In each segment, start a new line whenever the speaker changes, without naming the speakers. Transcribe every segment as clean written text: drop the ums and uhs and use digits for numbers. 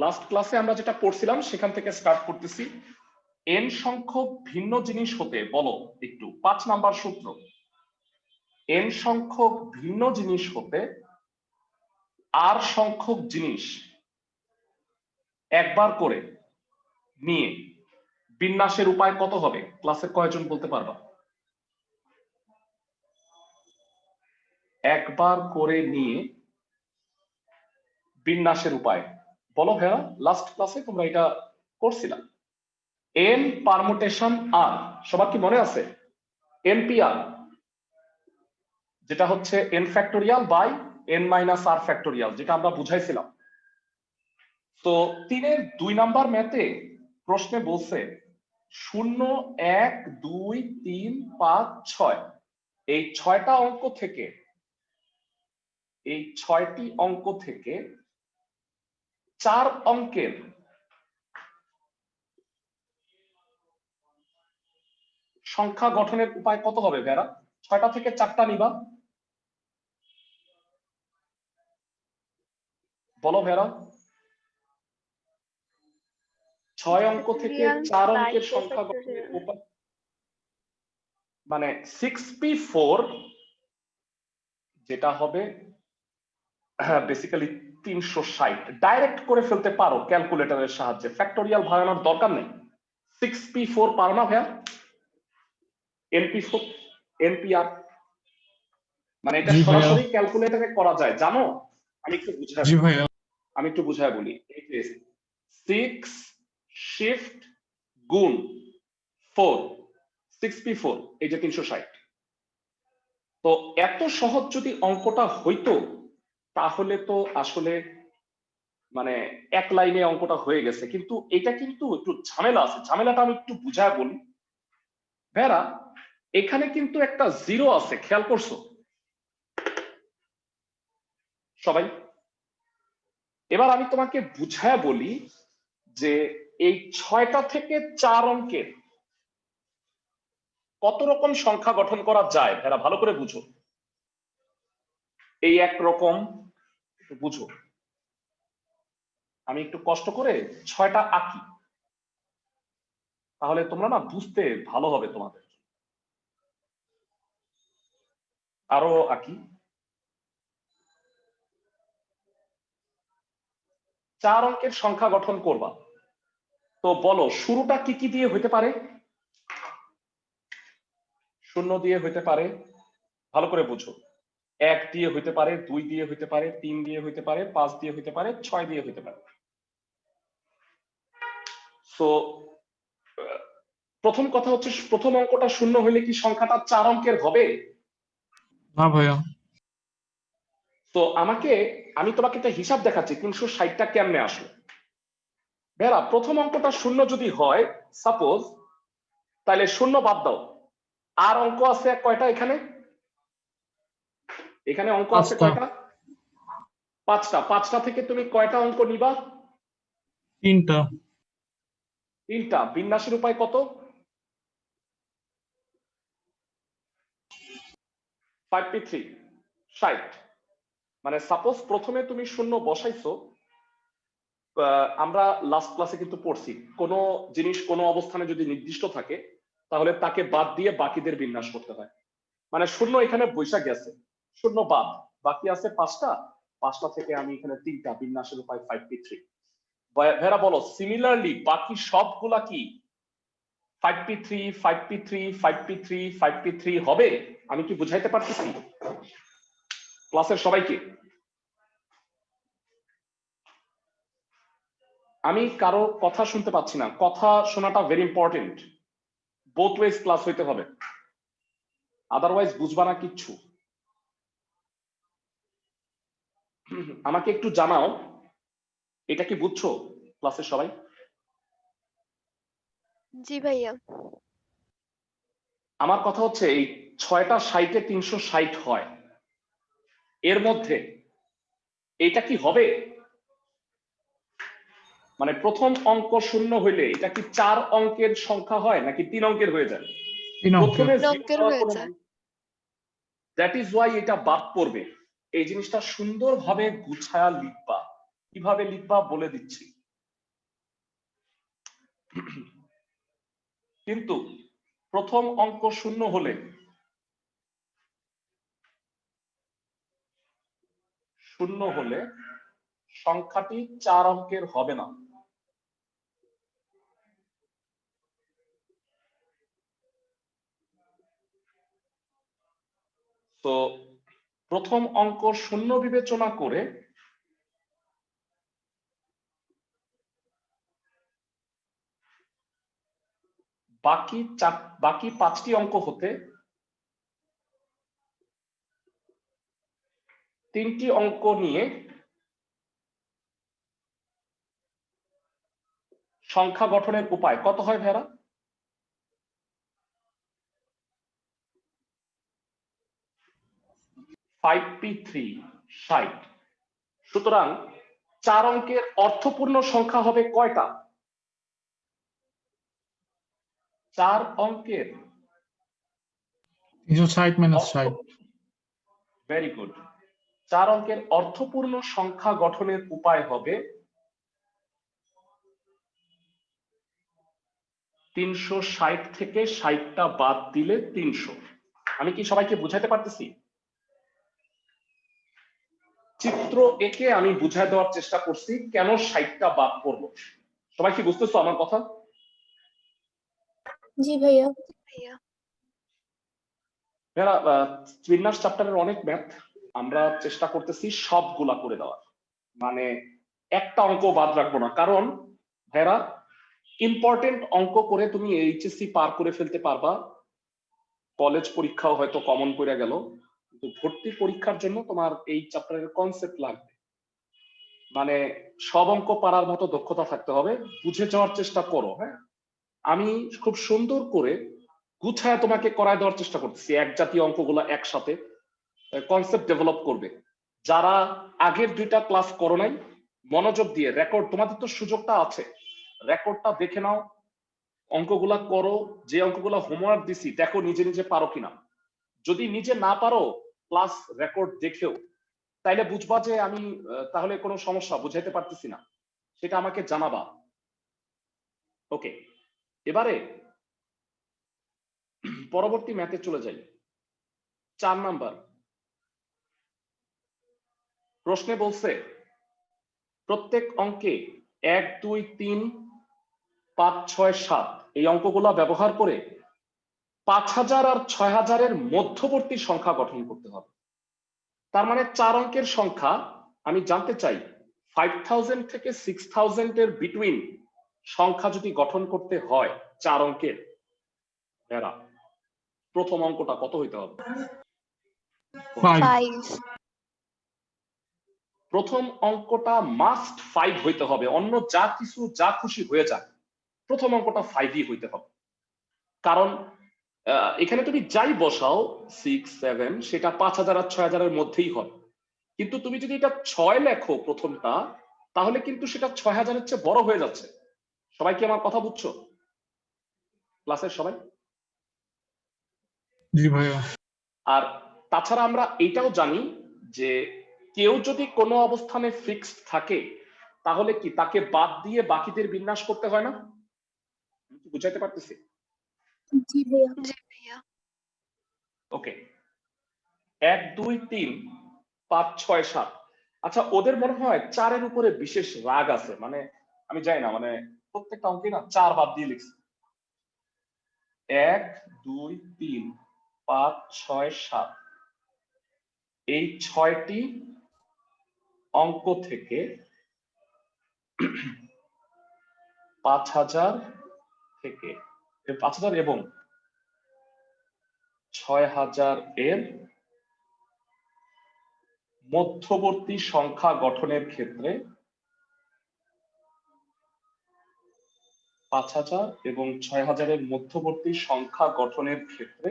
Last ক্লাসে আমরা যেটা পড়ছিলাম সেখান থেকে স্টার্ট করতেছি। এন সংখ্যক ভিন্ন জিনিস হতে বলো একটু 5 নাম্বার সূত্র। এন সংখ্যক ভিন্ন জিনিস হতে আর সংখ্যক জিনিস একবার করে নিয়ে বিন্যাসের উপায় কত হবে? ক্লাসের কয়জন বলতে পারবা? একবার করে নিয়ে বিন্যাসের উপায় বলো ভাইয়া। লাস্ট ক্লাসে তোমরা এটা করছিলা। এন পারমুটেশন আর সবার কি মনে আছে? এনপিআর যেটা হচ্ছে n factorial by n minus r factorial, যেটা আমরা বুঝাইছিলাম। তো 3-এর 2 নাম্বার ম্যাথে প্রশ্নে বলছে 0 1 2 3 5 6 এই 6টা অঙ্ক থেকে, এই 6টি অঙ্ক থেকে 4 অঙ্কের সংখ্যা গঠনের উপায় কত হবে ভেরা? 6টা থেকে 4টা নিবা, বলো ভেরা। 6 অঙ্ক থেকে 4 অঙ্কের সংখ্যা গঠনের উপায় মানে 6p4 যেটা হবে বেসিক্যালি 360 ডাইরেক্ট করে ফেলতে পারো ক্যালকুলেটরের সাহায্যে, ফ্যাক্টোরিয়াল ভাঙানোর দরকার নেই। 6p4 পারো না ভাইয়া? np4 npr মানে এটা সরাসরি ক্যালকুলেটরে করা যায়, জানো? আমি একটু বুঝায় বলি। 6 শিফট গুণ 4 6p4 এই যে 360। তো এত সহজ যদি অঙ্কটা হইতো তাহলে তো আসলে মানে এক লাইনে অঙ্কটা হয়ে গেছে, কিন্তু এটা কিন্তু একটু ঝামেলা আছে। ঝামেলাটা আমি একটু বুঝায় বলি ভেরা। এখানে কিন্তু একটা জিরো আছে, খেয়াল করছো সবাই? এবার আমি তোমাকে বুঝায় বলি যে এই 6টা থেকে 4 অঙ্কের কত রকম সংখ্যা গঠন করা যায় ভেরা, ভালো করে বুঝো। এই একরকম বুঝো, আমি একটু কষ্ট করে 6টা আঁকি, তাহলে তোমরা না বুঝতে ভালো হবে তোমাদের। আরো আঁকি। 4 অঙ্কের সংখ্যা গঠন করবা, তো বলো শুরুটা কি কি দিয়ে হইতে পারে? 0 দিয়ে হইতে পারে, ভালো করে বুঝো। 1 দিয়ে হইতে পারে, 2 দিয়ে হইতে পারে, 3 দিয়ে হইতে পারে, 5 দিয়ে হইতে পারে, 6 দিয়ে হইতে পারে। তো প্রথম কথা হচ্ছে প্রথম অঙ্কটা 0 হইলে কি সংখ্যাটা 4 অঙ্কের হবে?
না ভাইয়া।
তো আমি তোমাকে একটা হিসাব দেখাচ্ছি 360টা কেমনে আসলো। বেরা প্রথম অঙ্কটা 0 যদি হয় সাপোজ, তাহলে 0 বাদ দাও। আর অঙ্ক আছে কয়টা এখানে? এখানে অঙ্ক আছে কয়টা? 5টা। 5টা থেকে তুমি কয়টা অঙ্ক নিবা?
3টা।
3টা। বিন্যাসের উপায় কত? 5p3 60। মানে সাপোজ প্রথমে তুমি 0 বসাইছো। আমরা লাস্ট ক্লাসে কিন্তু পড়ছি কোন জিনিস কোন অবস্থানে যদি নির্দিষ্ট থাকে তাহলে তাকে বাদ দিয়ে বাকিদের বিন্যাস করতে হয়। মানে 0 এখানে বৈশা গেছে, 0 বাদ, বাকি আছে 5টা। 5টা থেকে আমি এখানে 3টা, বিন্যাসের উপায় 5p3। ভেরা বলো সিমিলারলি বাকি সবগুলা কি 5p3 5p3 5p3 5p3 হবে? আমি কি বুঝাইতে পারতেছি ক্লাসের সবাইকে? আমি কারো কথা শুনতে পাচ্ছি না, কথা শোনাটা very important. Both wedge class হইতে হবে, আদারওয়াইজ বুঝবা না কিচ্ছু। আমাকে একটু জানাও এটা কি বুঝছো ক্লাসের সবাই?
জি ভাইয়া।
আমার কথা হচ্ছে এই 6টা 60-এ 360 হয়, এর মধ্যে এটা কি হবে? মানে প্রথম অঙ্ক 0 হইলে এটা কি 4 অঙ্কের সংখ্যা হয় নাকি 3 অঙ্কের হয়ে যায়? প্রথমে দ্যাট ইজ ওয়াই এটা বাদ পড়বে। এই জিনিসটা সুন্দরভাবে গুছায়া লিখবা, কিভাবে লিখবা বলে দিচ্ছি। কিন্তু প্রথম অঙ্ক শূন্য হলে সংখ্যাটি 4 অঙ্কের হবে না। তো প্রথম অঙ্ক শূন্য বিবেচনা করে বাকি 5টি অঙ্ক হতে 3টি অঙ্ক নিয়ে সংখ্যা গঠনের উপায় কত হয় ভেড়া? 5p3 60। সুতরাং 4 অঙ্কের অর্থপূর্ণ সংখ্যা হবে কয়টা? 4 অঙ্কের
360 মাইনাস 60।
Very good. 4 অঙ্কের অর্থপূর্ণ সংখ্যা গঠনের উপায় হবে 360 থেকে 60টা বাদ দিলে 300। আমি কি সবাইকে বুঝাতে পারতেছি? চিত্র এঁকে আমি বুঝায় দেওয়ার চেষ্টা করছি কেন 60টা বাদ করব। সবাই কি বুঝতেছো আমার কথা?
জি ভাইয়া।
বিন্যাস চ্যাপ্টারের অনেক ম্যাথ, আমরা চেষ্টা করতেছি সবগুলা করে দেওয়ার, মানে একটা অঙ্ক বাদ রাখবো না। কারণ ভাইরা ইম্পর্টেন্ট অঙ্ক করে তুমি এইচএসসি পার করে ফেলতে পারবা, কলেজ পরীক্ষাও হয়তো কমন করে গেল, কিন্তু ভর্তি পরীক্ষার জন্য তোমার এই চ্যাপ্টারের কনসেপ্ট লাগবে, মানে সব অঙ্ক পারার মতো দক্ষতা থাকতে হবে। বুঝে যাওয়ার চেষ্টা করো। হ্যাঁ, আমি খুব সুন্দর করে গুছায় তোমাকে করায় দেওয়ার চেষ্টা করতেছি। এক জাতীয় অঙ্কগুলো একসাথে কনসেপ্ট ডেভেলপ করবে। যারা আগের 2টা ক্লাস করো নাই, মনোযোগ দিয়ে রেকর্ড, তোমাদের তো সুযোগটা আছে, রেকর্ডটা দেখে নাও, অঙ্কগুলা করো। যে অঙ্কগুলা হোমওয়ার্ক দিছি দেখো নিজে নিজে পারো কিনা। যদি নিজে না পারো প্লাস রেকর্ড দেখেও, তাইলে বুঝবা যে আমি তাহলে কোনো সমস্যা বুঝাইতে পারতেছি না, সেটা আমাকে জানাবা। ওকে, এবারে পরবর্তী ম্যাথে চলে যাই। 4 নাম্বার প্রশ্নে বলছে প্রত্যেক অঙ্কে 1 2 3 5 6 7 এই অঙ্কগুলা ব্যবহার করে 5000 আর 6000 এর মধ্যবর্তী সংখ্যা গঠন করতে হবে। তার মানে 4 অঙ্কের সংখ্যা আমি জানতে চাই 5000 থেকে 6000 এর বিটুইন সংখ্যা যদি গঠন করতে হয় 4 অঙ্কের, এরা প্রথম অঙ্কটা কত হইতে হবে?
5।
প্রথম অঙ্কটা মাস্ট 5 হইতে হবে, অন্য যা কিছু যা খুশি হয়ে যাক, প্রথম অঙ্কটা 5ই হইতে হবে। কারণ এখানে তুমি যাই বসাও 6 7 সেটা 5000 আর 6000 এর মধ্যেই হয়, কিন্তু তুমি যদি এটা 6 লেখো প্রথমটা, তাহলে কিন্তু সেটা 6000 এর চেয়ে বড় হয়ে যাচ্ছে। সবাই কি আমার কথা বুঝছো ক্লাসের সবাই?
জি ভাইয়া।
আর তাছাড়া আমরা এটাও জানি যে কেউ যদি কোনো অবস্থানে ফিক্সড থাকে তাহলে কি তাকে বাদ দিয়ে বাকিদের বিন্যাস করতে হয় না? বুঝাইতে পারতেছি?
জি ভাইয়া।
ওকে, 1 2 3 5 6 7। আচ্ছা, ওদের মনে হয় 4-এর উপরে বিশেষ রাগ আছে, মানে আমি জানি না, মানে প্রত্যেকটা অঙ্কে না 4 বাদ দিয়ে লিখছে। 1 2 3 5 6 7 এই 6টি অঙ্ক থেকে 5000 থেকে 5000 এবং 6000 এর মধ্যবর্তী সংখ্যা গঠনের ক্ষেত্রে 5000 এবং 6000 এর মধ্যবর্তী সংখ্যা গঠনের ক্ষেত্রে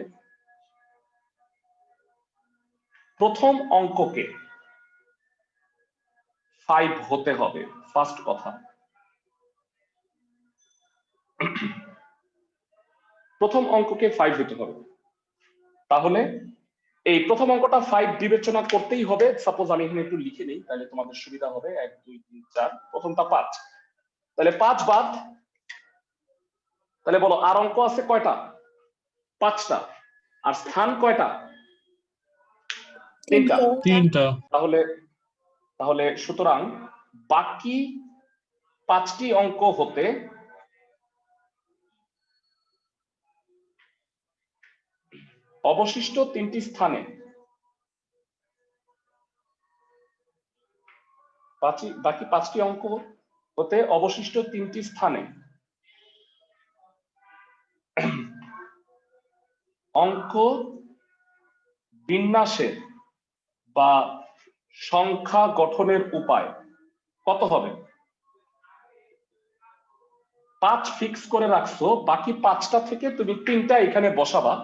প্রথম অঙ্ককে 5 হতে হবে। ফার্স্ট কথা, প্রথম অঙ্ককে 5 হতে হবে। তাহলে এই প্রথম অঙ্কটা 5 বিবেচনা করতেই হবে। সাপোজ আমি এখানে একটু লিখে নেই, তাহলে তোমাদের সুবিধা হবে। 1 2 3 4, প্রথমটা 5, তাহলে 5 বাদ। তাহলে বলো আর অঙ্ক আছে কয়টা? 5টা। আর স্থান কয়টা? 3টা।
3টা।
তাহলে তাহলে সুতরাং বাকি 5টি অঙ্ক হতে অবশিষ্ট 3টি স্থানে বাকি 5টি অঙ্ক হতে অবশিষ্ট 3টি স্থানে অঙ্ক বিন্যাসের বা সংখ্যা গঠনের উপায় কত হবে? 5 ফিক্স করে রাখছো, বাকি 5টা থেকে তুমি 3টা এখানে বসাবা,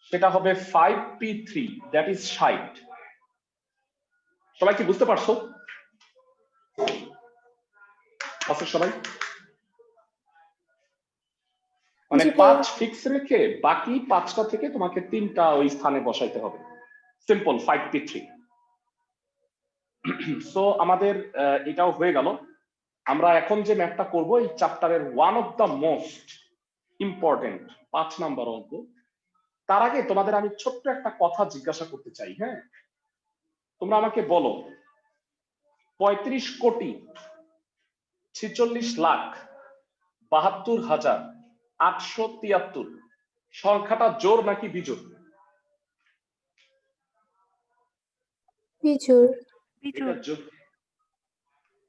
সেটা হবে 5p3, দ্যাট ইজ 60। সবাই কি বুঝতে পারছো? সবাই মানে 5 ফিক্স রেখে বাকি 5টা থেকে তোমাকে 3টা ওই স্থানে বসাইতে হবে। Simple 5p3। সো আমাদের এটাও হয়ে গেল। আমরা এখন যে ম্যাথটা করব এই চ্যাপ্টারের one of the most important 5 number অঙ্ক। তার আগে তোমাদের আমি ছোট্ট একটা কথা জিজ্ঞাসা করতে চাই। হ্যাঁ, তোমরা আমাকে বলো 35,46,72,873 সংখ্যাটা জোড় নাকি বিজোড়?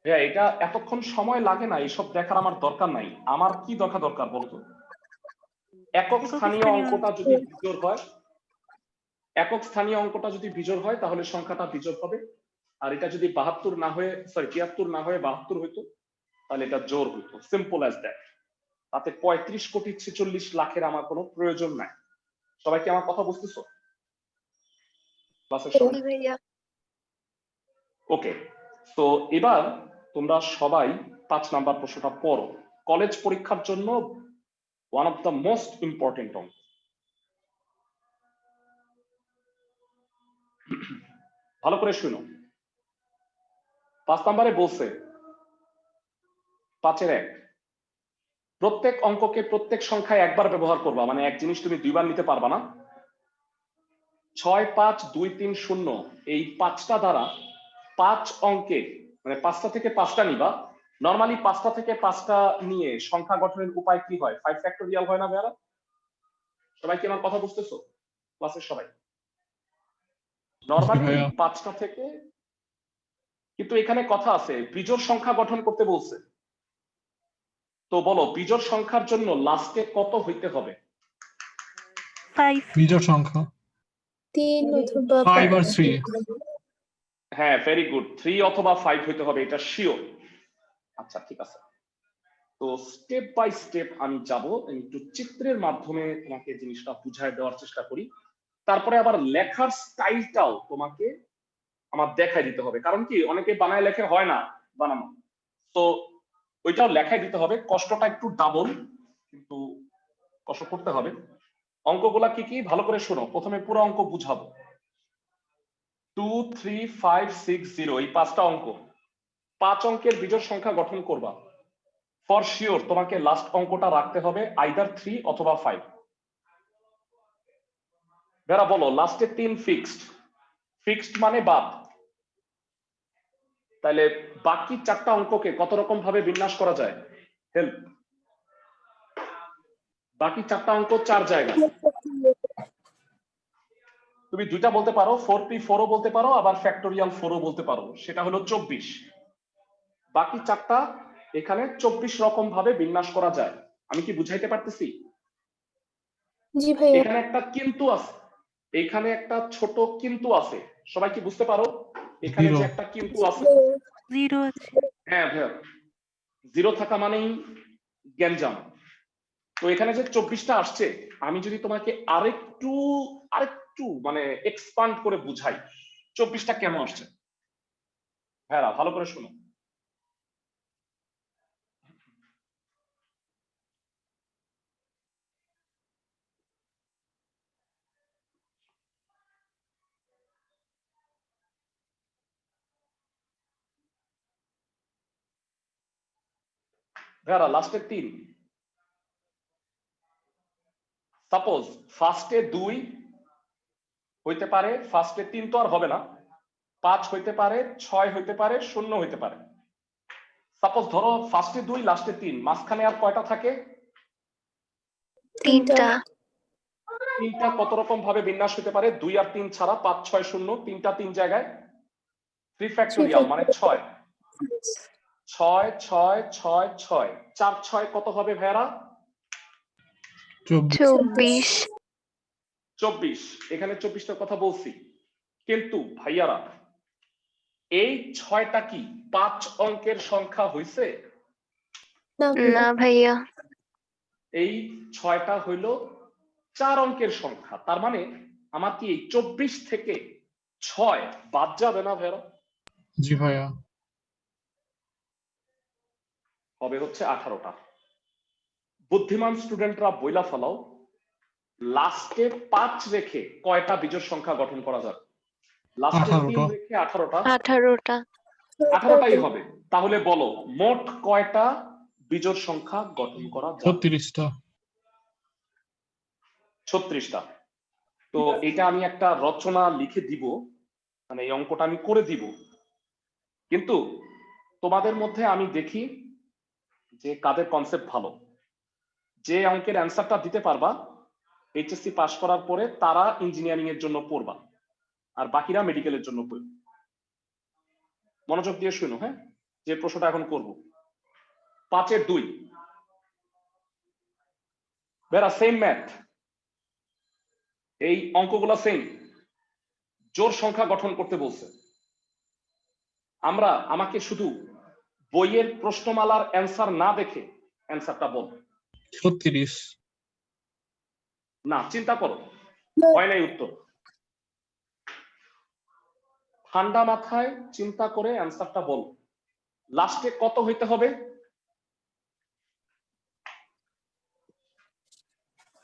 হ্যাঁ, এটা এতক্ষণ সময় লাগে না, এইসব দেখার আমার দরকার নাই। আমার কি দরকার বলতো? একক স্থানীয় অঙ্কটা যদি বিজোড় হয়, একক স্থানীয় অঙ্কটা যদি বিজোড় হয় তাহলে সংখ্যাটা বিজোড় হবে। আর এটা যদি 72 না হয়ে 73 না হয়ে 72 হইতো তাহলে এটা জোড় হইতো। Simple as that. তাতে 35,46,00,000 আমার কোনো প্রয়োজন নাই। সবাই কি আমার কথা বুঝতেছো? ক্লাসের সবাই? ওকে, তো এবার তোমরা সবাই 5 নাম্বার প্রশ্নটা পড়ো। কলেজ পরীক্ষার জন্য one of the most important অঙ্ক। ভালো করে শুনো। 5 নাম্বারে বলছে 5-এর 1, প্রত্যেক অঙ্ককে প্রত্যেক সংখ্যায় একবার ব্যবহার করবা, মানে এক জিনিস তুমি দুইবার নিতে পারবা না। 6, 5, 2, 3, 0 এই 5টা দ্বারা 5 অঙ্কে মানে 5টা থেকে 5টা নিবা। নরমালি 5টা থেকে 5টা নিয়ে সংখ্যা গঠনের উপায় কি হয়? 5 ফ্যাক্টোরিয়াল হয় না ভাইয়ারা? সবাই কি আমার কথা বুঝতেছো? ক্লাসের সবাই নরমালি 5টা থেকে, কিন্তু এখানে কথা আছে বিজোড় সংখ্যা গঠন করতে বলছে। তো বলো বিজোড় সংখ্যার জন্য লাস্টে কত হইতে হবে?
5। বিজোড় সংখ্যা
3 অথবা
5 আর 3।
হ্যাঁ, ভেরি গুড, 3 অথবা 5 হইতে হবে, এটা শিওর। আচ্ছা ঠিক আছে, তো স্টেপ বাই স্টেপ আমি যাব, একটু চিত্রের মাধ্যমে তোমাকে জিনিসটা বুঝায় দেওয়ার চেষ্টা করি। তারপরে আবার লেখার স্টাইলটাও তোমাকে আমার দেখাই দিতে হবে, কারণ কি অনেকে বানায় লেখে হয় না বানানো, তো ওইটাও লেখাই দিতে হবে। কষ্টটা একটু ডাবল, কিন্তু কষ্ট করতে হবে। অঙ্কগুলা কি কি ভালো করে শোনো। প্রথমে পুরো অঙ্ক বুঝাবো। 2, 3, 5, 6, 0 এই 5টা অঙ্ক, 5 অঙ্কের বিজোড় সংখ্যা গঠন করবা। ফর শিওর তোমাকে লাস্ট অঙ্কটা রাখতে হবে আইদার 3 অথবা 5। যারা বলো লাস্টে 3 ফিক্সড, ফিক্সড মানে বাদ। তাহলে বাকি 4টা অঙ্ককে কত রকম ভাবে বিন্যাস করা যায়? হেল্প। বাকি 4টা অঙ্ক 4 জায়গা। তুমি দুইটা বলতে পারো, 4p4ও বলতে পারো, আবার ফ্যাক্টোরিয়াল 4ও বলতে পারো, সেটা হলো 24। বাকি 4টা এখানে 24 রকম ভাবে বিন্যাস করা যায়। আমি কি বুঝাইতে পারতেছি?
জি ভাইয়া।
এখানে একটা কিন্তু আছে, এখানে একটা ছোট কিন্তু আছে। সবাই কি বুঝতে পারো? এখানে যে একটা কিন্তু আছে,
0 আছে।
হ্যাঁ ভাইয়া, 0 থাকা মানেই গ্যাঞ্জাম। তো এখানে যে 24টা আসছে, আমি যদি তোমাকে আরেকটু মানে এক্সপান্ড করে বুঝাই 24টা কেন আসছে। হ্যাঁ, ভালো করে শোনো। ভাইয়ারা লাস্টে 3, সাপোজ ফার্স্টে 2 হইতে পারে, ফার্স্টে 3 তো আর হবে না, 5 হইতে পারে, 6 হইতে পারে, 0 হইতে পারে। সাপোজ ধরো ফার্স্টে 2 লাস্টে 3, মাঝখানে আর কয়টা থাকে?
3টা।
3টা কত রকম ভাবে বিন্যাস হতে পারে? 2 আর 3 ছাড়া 5 6 0, 3টা 3 জায়গায় 3 ফ্যাক্টোরিয়াল মানে 6, 6 6 6 6, 4 6 কত হবে ভাইয়ারা?
24।
24। এখানে 24টার কথা বলছি, কিন্তু ভাইয়ারা এই 6টা কি 5 অঙ্কের সংখ্যা হইছে?
না ভাইয়া।
এই 6টা হইল 4 অঙ্কের সংখ্যা। তার মানে আমার কি এই 24 থেকে 6 বাদ যাবে না ভাইয়ারা?
জি ভাইয়া।
হবে হচ্ছে 18টা। বুদ্ধিমান স্টুডেন্টরা বইলা ফেলাও, লাস্টে 5 রেখে কয়টা বিজোড় সংখ্যা গঠন করা যাবে? লাস্টে 3 রেখে 18টা। 18টাই হবে। তাহলে বলো মোট কয়টা বিজোড় সংখ্যা গঠন করা যাবে?
36টা।
36টা। তো এটা আমি একটা রচনা লিখে দিব, মানে এই অঙ্কটা আমি করে দিব, কিন্তু তোমাদের মধ্যে আমি দেখি যে কাদের কনসেপ্ট ভালো। যে অঙ্কের অ্যান্সারটা দিতে পারবা এইচএসসি পাস করার পরে তারা ইঞ্জিনিয়ারিং এর জন্য পড়বা, আর বাকিরা মেডিকেলের জন্য পড়বে। মনোযোগ দিয়ে শুনো, হ্যাঁ, যে প্রশ্নটা এখন করব। 5 এর 2 বেরা সেম ম্যাথ, এই অঙ্কগুলো সেম, জোড় সংখ্যা গঠন করতে বলছে। আমাকে শুধু বইয়ের প্রশ্নমালার অ্যান্সার না দেখে অ্যান্সারটা বল।
36।
না, চিন্তা করো, হয় নাই উত্তর। ঠান্ডা মাথায় চিন্তা করে অ্যান্সারটা বল। লাস্টে কত হইতে হবে?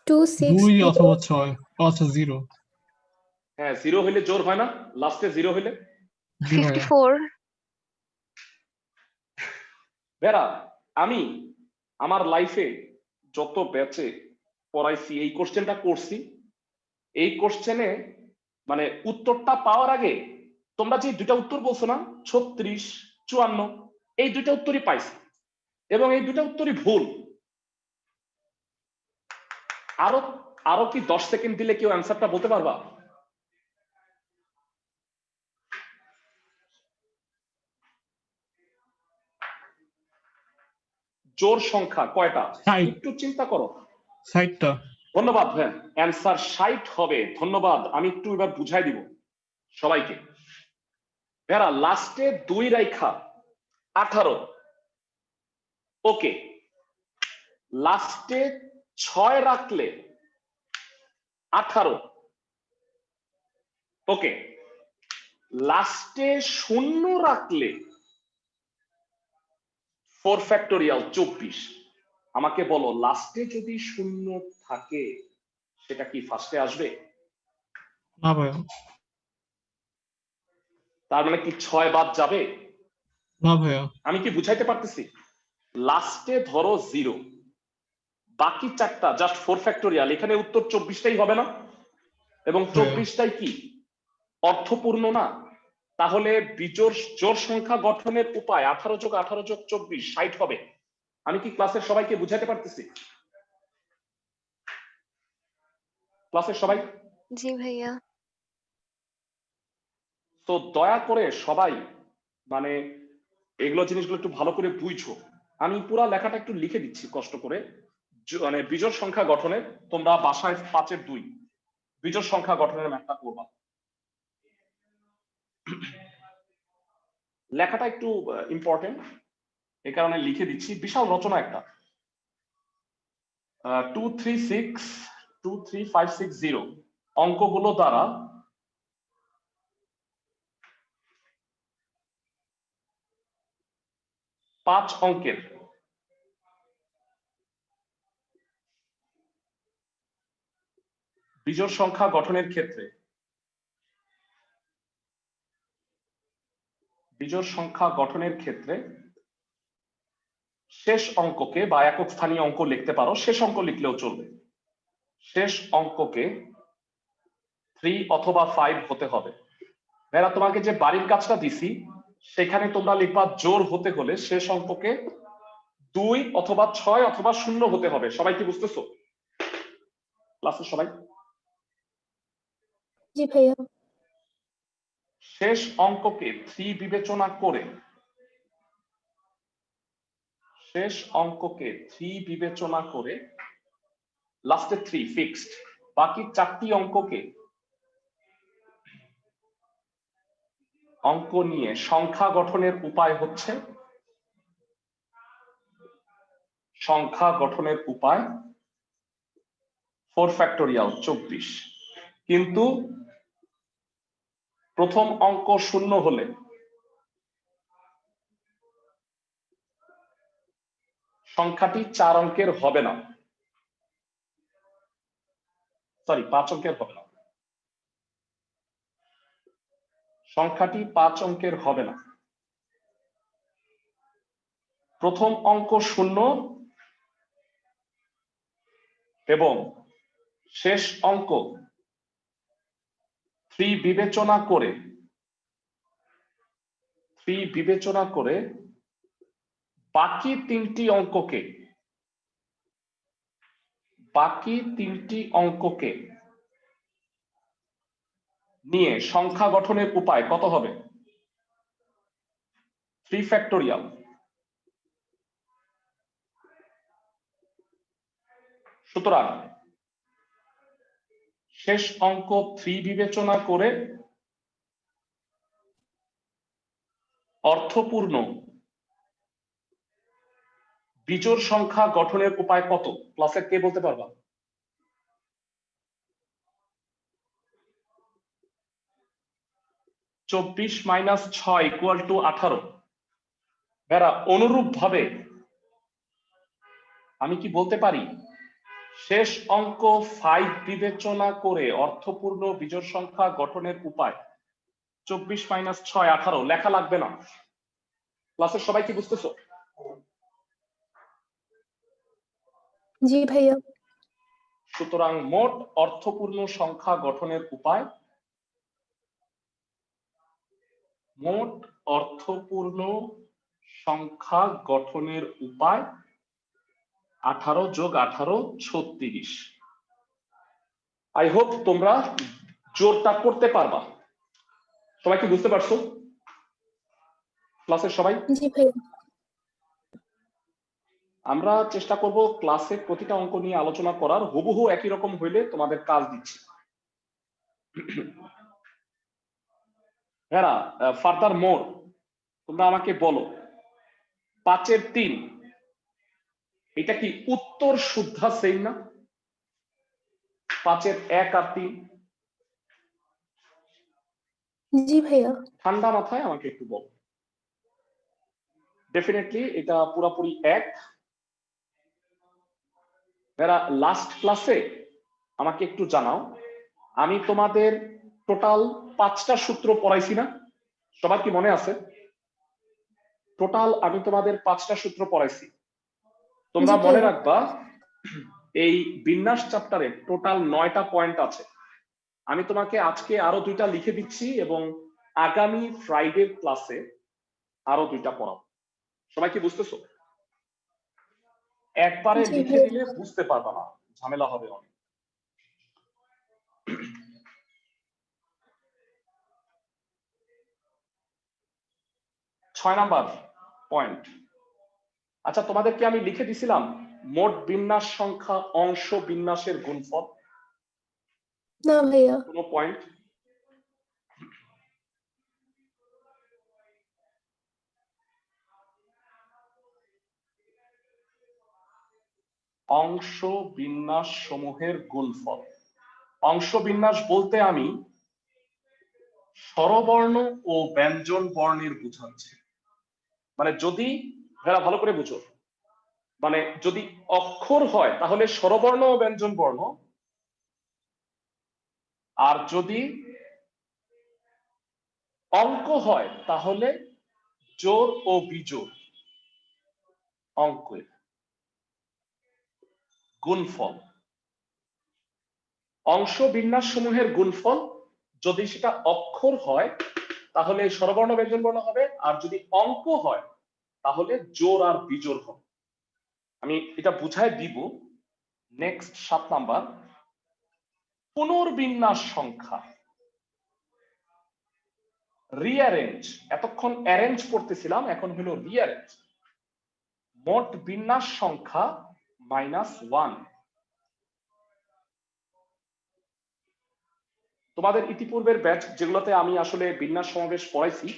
2 অথবা 6 আচ্ছা 0।
হ্যাঁ, 0 হইলে জোর হয় না? লাস্টে 0 হইলে
54।
বেরা আমি আমার লাইফে যত ব্যাচে পড়াইছি এই কোশ্চেনটা করছি, এই কোশ্চেনে মানে উত্তরটা পাওয়ার আগে তোমরা যে দুটা উত্তর বলছো না, 36 54, এই দুটা উত্তরই পাইছি, এবং এই দুটা উত্তরই ভুল। আরো কি 10 সেকেন্ড দিলে কেউ অ্যান্সারটা বলতে পারবা? জোড় সংখ্যা কয়টা? একটু চিন্তা করো।
60টা।
ধন্যবাদ ভাই, অ্যান্সার 60 হবে। ধন্যবাদ। আমি একটু এবার বুঝাই দিব সবাইকে। ভেরা লাস্টে 2 রাইখা 18, ওকে। লাস্টে 6 রাখলে 18, ওকে। লাস্টে 0 রাখলে 4 ফ্যাক্টোরিয়াল 24। আমাকে বলো লাস্টে যদি 0 থাকে সেটা কি ফার্স্টে আসবে?
না ভাইয়া।
তার মানে কি 6 বাদ যাবে?
না ভাইয়া।
আমি কি বুঝাইতে পারতেছি? লাস্টে ধরো 0, বাকি 4টা জাস্ট 4 ফ্যাক্টোরিয়াল, এখানে উত্তর 24টাই হবে না? এবং 24টাই কি অর্থপূর্ণ না? তাহলে বিজোড় জোড় সংখ্যা গঠনের উপায় 18 যোগ 18 যোগ 24 60 হবে। আমি কি ক্লাসের সবাইকে বুঝাইতে পারতেছি? ক্লাসের সবাই?
জি ভাইয়া।
তো দয়া করে সবাই মানে এগুলো জিনিসগুলো একটু ভালো করে বুঝছো। আমি পুরো লেখাটা একটু লিখে দিচ্ছি কষ্ট করে, মানে বিজোড় সংখ্যা গঠনের, তোমরা বাসায় 5 এর 2 বিজোড় সংখ্যা গঠনের ম্যাথটা করবা। লেখাটা একটু ইম্পর্টেন্ট, এই কারণে লিখে দিচ্ছি। বিশাল রচনা একটা। 2 3 6 2 3 5 6 0 অঙ্কগুলো দ্বারা পাঁচ অঙ্কের বিজোড় সংখ্যা গঠনের ক্ষেত্রে শেষ অঙ্ককে বা একক স্থানীয় অঙ্ক লিখতে পারো, শেষ অঙ্ক লিখলেও চলবে। শেষ অঙ্ককে 3 অথবা 5 হতে হবে। ভাইরা তোমাকে যে বাড়ির কাজটা দিছি সেখানে তোমরা লিখবা জোর হতে হলে শেষ অঙ্ককে 2 অথবা 6 অথবা 0 হতে হবে। সবাই কি বুঝতেছো ক্লাসে সবাই?
জি ভাইয়া।
শেষ অঙ্ককে 3 বিবেচনা করে, শেষ অঙ্ককে 3 বিবেচনা করে লাস্টে 3 ফিক্সড, বাকি 4টি অঙ্ককে অঙ্ক নিয়ে সংখ্যা গঠনের উপায় হচ্ছে, সংখ্যা গঠনের উপায় 4 ফ্যাক্টোরিয়াল 24। কিন্তু প্রথম অঙ্ক 0 হলে সংখ্যাটি 4 অঙ্কের হবে না, সরি 5 অঙ্কের হবে না, সংখ্যাটি 5 অঙ্কের হবে না। প্রথম অঙ্ক 0 এবং শেষ অঙ্ক 3 বিবেচনা করে, 3 বিবেচনা করে বাকি 3টি অঙ্ককে, বাকি 3টি অঙ্ককে নিয়ে সংখ্যা গঠনের উপায় কত হবে? 3 ফ্যাক্টোরিয়াল। সুতরাং শেষ অঙ্ক 3 বিবেচনা করে অর্থপূর্ণ বিজোড় সংখ্যা গঠনের উপায় কত? ক্লাসে কে বলতে পারবা? চব্বিশ মাইনাস 6 ইকুয়াল টু 18। বেরা অনুরূপ ভাবে আমি কি বলতে পারি শেষ অঙ্ক 5 বিবেচনা করে অর্থপূর্ণ বিজোড় সংখ্যা গঠনের উপায় 24 মাইনাস 6 18। লেখা লাগবে না। ক্লাসের সবাই কি বুঝতেছো?
জি ভাইয়া।
সুতরাং মোট অর্থপূর্ণ সংখ্যা গঠনের উপায়, মোট অর্থপূর্ণ সংখ্যা গঠনের উপায় 18 যোগ 18 36। আই হোপ তোমরা জোরটা করতে পারবা। সবাই কি বুঝতে পারছো ক্লাসের সবাই?
জি ভাইয়া।
আমরা চেষ্টা করব ক্লাসে প্রতিটা অঙ্ক নিয়ে আলোচনা করার, হুবহু একই রকম হইলে তোমাদের কাজ দিচ্ছি। হ্যাঁ, ফার্দার মোর তোমরা আমাকে বলো 5-এর 3 এটা কি উত্তর শুদ্ধা সেম না? 5-এর 1 আর 3?
জি ভাইয়া।
ঠান্ডা মাথায় আমাকে একটু বলো। ডেফিনেটলি এটা পুরোপুরি 1। যারা লাস্ট ক্লাসে আমাকে একটু জানাও, আমি তোমাদের টোটাল 5টা সূত্র পড়াইছি না? সবার কি মনে আছে? টোটাল আমি তোমাদের 5টা সূত্র পড়াইছি। তোমরা মনে রাখবা এই বিন্যাস চ্যাপ্টারে টোটাল 9টা পয়েন্ট আছে। আমি তোমাকে আজকে আরো 2টা লিখে দিচ্ছি এবং আগামী ফ্রাইডে ক্লাসে আরো 2টা পড়াবো। সবাই কি বুঝতেছো? একবারে লিখে দিলে বুঝতে পারবা না, ঝামেলা হবে অনেক। 6 নাম্বার পয়েন্ট। আচ্ছা, তোমাদেরকে আমি লিখে দিছিলাম মোট বিন্যাস সংখ্যা অংশ বিন্যাসের গুণফল?
না ভাইয়া।
কোনো পয়েন্ট? অংশ বিন্যাস সমূহের গুণফল। অংশ বিন্যাস বলতে আমি স্বরবর্ণ ও ব্যঞ্জন বর্ণের বুঝাচ্ছি। মানে যদি ভালো করে বুঝো, মানে যদি অক্ষর হয় তাহলে স্বরবর্ণ ও ব্যঞ্জন বর্ণ, আর যদি অঙ্ক হয় তাহলে জোড় ও বিজোড়। অঙ্কের গুণফল, অংশ বিন্যাস সমূহের গুণফল যদি সেটা অক্ষর হয় তাহলে স্বরবর্ণ ব্যঞ্জন বর্ণ হবে, আর যদি অঙ্ক হয় তাহলে জোড় আর বিজোড় হবে। আমি এটা বুঝায় দিব। নেক্সট 7 নাম্বার, পুনর্বিন্যাস সংখ্যা, রিঅ্যারেঞ্জ। এতক্ষণ অ্যারেঞ্জ করতেছিলাম, এখন হলো রিঅ্যারেঞ্জ। মোট বিন্যাস সংখ্যা -1। তোমাদের ইতিপূর্বের ব্যাচ যেগুলোতে আমি আসলে বিন্যাস সমাবেশ পড়াইছি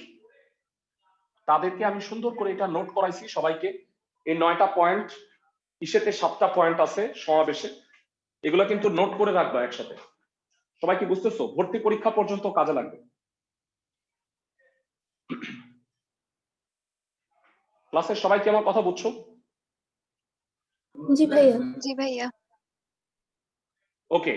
তাদেরকে আমি সুন্দর করে এটা নোট করাইছি সবাইকে। এই 9টা পয়েন্ট, ইসেতে 7টা পয়েন্ট আছে সমাবেশে, এগুলো কিন্তু নোট করে রাখবা একসাথে। সবাই কি বুঝতেছো? ভর্তি পরীক্ষা পর্যন্ত কাজে লাগবে। ক্লাসের সবাই কি আমার কথা বুঝছো?
জি ভাইয়া।
জি ভাইয়া।
ওকে,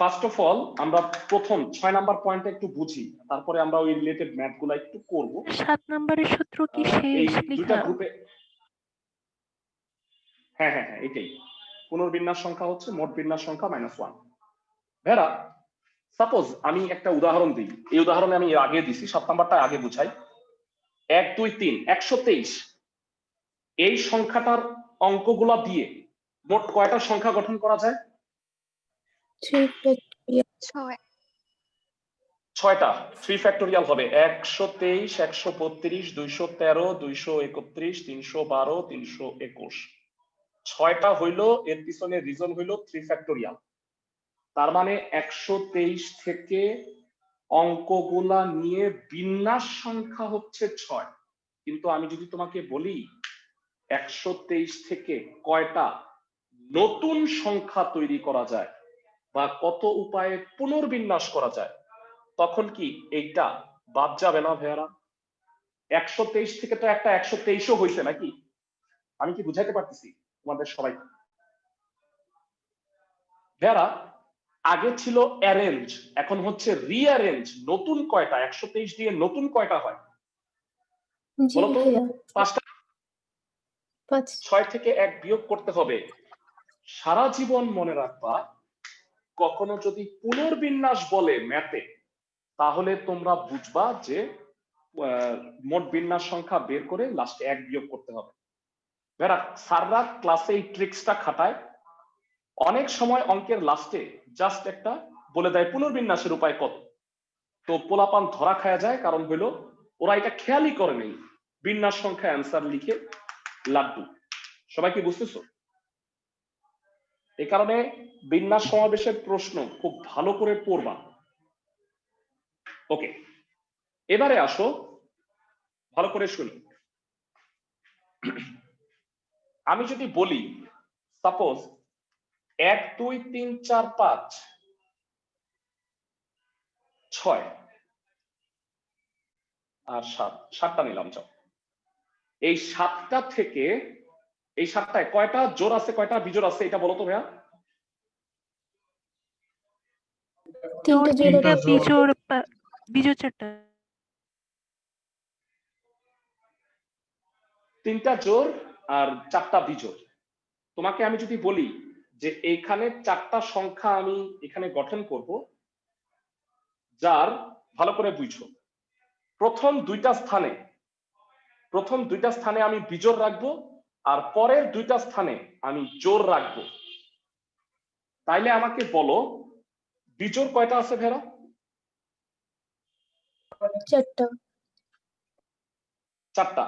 ফার্স্ট অফ অল আমরা প্রথম 6 নাম্বার পয়েন্টটা একটু বুঝি, তারপরে আমরা ওই রিলেটেড ম্যাথ গুলো একটু করব।
7 নম্বরের সূত্র কি
এই
শেষ
দুইটা
লেখা?
গ্রুপে, হ্যাঁ হ্যাঁ হ্যাঁ এটাই। পুনর্বিন্যাস সংখ্যা হচ্ছে মোট বিন্যাস সংখ্যা -1। ভেরা, সাপোজ আমি একটা উদাহরণ দিই। এই উদাহরণে আমি এর আগে দিছি, 7 নাম্বারটা আগে বুঝাই। 1 2 3 123 এই সংখ্যাটার অঙ্কগুলা দিয়ে মোট কয়টা সংখ্যা গঠন করা যায়?
3 ফ্যাক্টরিয়াল।
6।
6টা। 3 ফ্যাক্টোরিয়াল হবে 123 132 213 231 312 321। 6টা হইলো, এর পিছনে রিজন হইলো 3 ফ্যাক্টোরিয়াল। তার মানে 123 থেকে অঙ্কগুলা নিয়ে বিন্যাস সংখ্যা হচ্ছে 6। কিন্তু আমি যদি তোমাকে বলি 123 থেকে কয়টা নতুন সংখ্যা তৈরি করা যায় বা কত উপায়ে পুনর্বিন্যাস করা যায়, তখন কি এইটা বাদ যাবে না ভাইয়ারা? 123 থেকে তো একটা 123ও হয়েছে নাকি? আমি কি বুঝাইতে পারতেছি তোমাদের সবাই? ভাইয়ারা, আগে ছিল অ্যারেঞ্জ, এখন হচ্ছে রিঅ্যারেঞ্জ। নতুন কয়টা? 123 দিয়ে নতুন কয়টা হয়
জি
বলতো?
ভাইয়া।
5টা।
5।
6 থেকে 1 বিয়োগ করতে হবে। সারা জীবন মনে রাখবা, কখনো যদি পুনর্বিন্যাস বলে ম্যাথে, তাহলে তোমরা বুঝবা যে মোট বিন্যাস সংখ্যা বের করে লাস্টে 1 বিয়োগ করতে হবে। ভাইরা, স্যাররা ক্লাসে এই ট্রিক্সটা খাটায়। অনেক সময় অঙ্কের লাস্টে জাস্ট একটা বলে দেয় পুনর্বিন্যাসের উপায় কত, তো পোলাপান ধরা খায়া যায়। কারণ হইলো ওরা এটা খেয়ালই করে নেই, বিন্যাস সংখ্যা অ্যান্সার লিখে লাড্ডু। সবাই কি বুঝতেছো? এই কারণে বিন্যাস সমাবেশের প্রশ্ন খুব ভালো করে পড়বা। ওকে, এবারে আসো, ভালো করে শুনি। আমি যদি বলি সাপোজ 1 2 3 4 5 6 আর 7, 7টা নিলাম। যাও, এই 7টা থেকে, এই 7টায় কয়টা জোড় আছে কয়টা বিজোড় আছে এটা বলো তো ভাইয়া?
3টা জোড়।
3টা বিজোড়, বিজোড় 4টা।
3টা জোড় আর 4টা বিজোড়। তোমাকে আমি যদি বলি যে এইখানে 4টা সংখ্যা আমি এখানে গঠন করব, যার, ভালো করে বুঝো, প্রথম দুইটা স্থানে আমি বিজোড় রাখবো আর পরের দুইটা স্থানে আমি জোড় রাখবো। তাইলে আমাকে বলো বিজোড় কয়টা আছে ভেরা?
4টা।
4টা।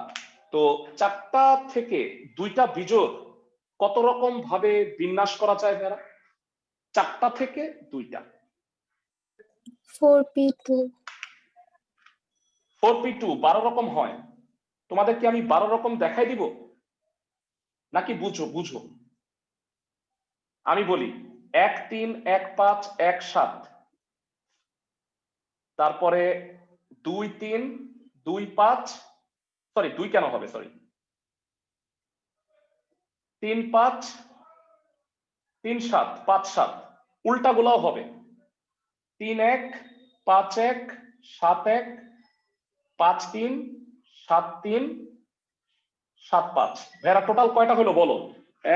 তো 4টা থেকে 2টা বিজোড় কত রকম ভাবে বিন্যাস করা যায় ভেরা? 4টা থেকে 2টা
4p2।
4p2 12 রকম হয়। তোমাদেরকে আমি 12 রকম দেখাই দিব নাকি বুঝো? বুঝো, আমি বলি 1 3 1 5 1 7, তারপরে 2 3 2 5, সরি 2 কেন হবে, সরি 3 5 3 7 5 7, উল্টা গুলাও হবে 3 1 5 1 7 1 5 3 7 3 7 5 ভাইরা টোটাল কয়টা হলো বলো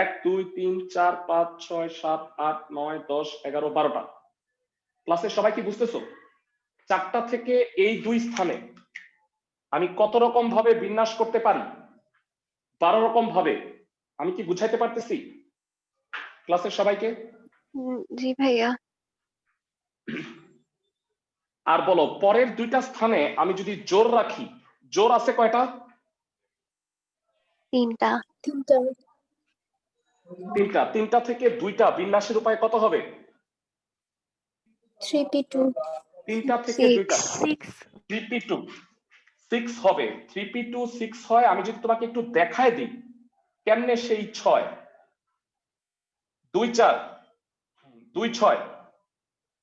1 2 3 4 5 6 7 8 9 10 11 12টা ক্লাসের সবাই কি বুঝতেছো 4টা থেকে এই দুই স্থানে আমি কত রকম ভাবে বিন্যাস করতে পারি 12 রকম ভাবে আমি কি বুঝাইতে পারতেছি ক্লাসের সবাইকে
জি ভাইয়া
আর বলো পরের দুইটা স্থানে আমি যদি জোর রাখি জোর আছে কয়টা
3টা
তিনটা
তিনটা থেকে দুইটা বিন্যাসের উপায় কত হবে
3p2
তিনটা থেকে দুইটা
6
3p2 6 হবে 3p2 6 হয় আমি যদি তোমাকে একটু দেখায় দিই কেমনে সেই 6 2 4 2 6